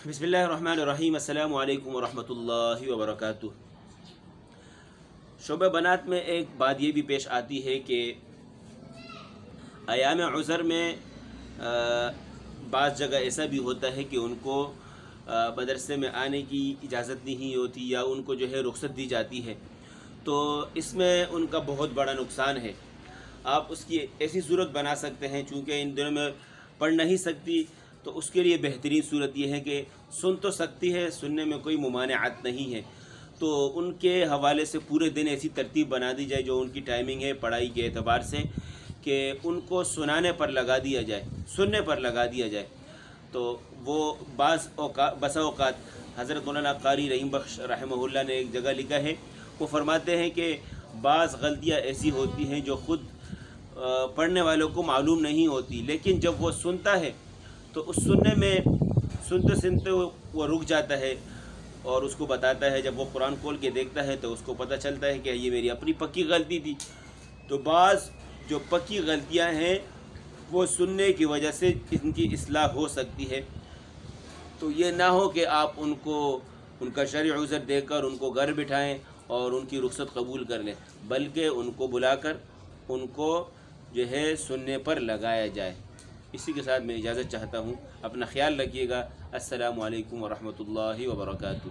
بسم اللہ الرحمن الرحیم۔ السلام علیکم ورحمۃ اللہ وبرکاتہ۔ شعبہ بنات میں ایک بات یہ بھی پیش آتی ہے کہ ایام عذر میں بعض جگہ ایسا بھی ہوتا ہے کہ ان کو مدرسے میں آنے کی اجازت نہیں ہوتی یا ان کو جو ہے رخصت دی جاتی ہے، تو اس میں ان کا بہت بڑا نقصان ہے۔ آپ اس کی ایسی صورت بنا سکتے ہیں، چونکہ ان دنوں میں پڑھ نہیں سکتی، تو اس کے لیے بہترین صورت یہ ہے کہ سن تو سکتی ہے، سننے میں کوئی ممانعت نہیں ہے، تو ان کے حوالے سے پورے دن ایسی ترتیب بنا دی جائے جو ان کی ٹائمنگ ہے پڑھائی کے اعتبار سے، کہ ان کو سنانے پر لگا دیا جائے، سننے پر لگا دیا جائے۔ تو وہ بسا اوقات حضرت مولانا قاری رحیم بخش رحمہ اللہ نے ایک جگہ لکھا ہے، وہ فرماتے ہیں کہ بعض غلطیاں ایسی ہوتی ہیں جو خود پڑھنے والوں کو معلوم نہیں ہوتی، لیکن جب وہ سنتا ہے تو اس سننے میں سنتے سنتے وہ رک جاتا ہے اور اس کو بتاتا ہے۔ جب وہ قرآن کھول کے دیکھتا ہے تو اس کو پتہ چلتا ہے کہ یہ میری اپنی پکی غلطی تھی۔ تو بعض جو پکی غلطیاں ہیں وہ سننے کی وجہ سے ان کی اصلاح ہو سکتی ہے، تو یہ نہ ہو کہ آپ ان کو ان کا شرعی عذر دے کر ان کو گھر بٹھائیں اور ان کی رخصت قبول کر لیں، بلکہ ان کو بلا کر ان کو جو ہے سننے پر لگایا جائے۔ اسی کے ساتھ میں اجازت چاہتا ہوں، اپنا خیال رکھیے گا۔ السلام علیکم ورحمۃ اللہ وبرکاتہ۔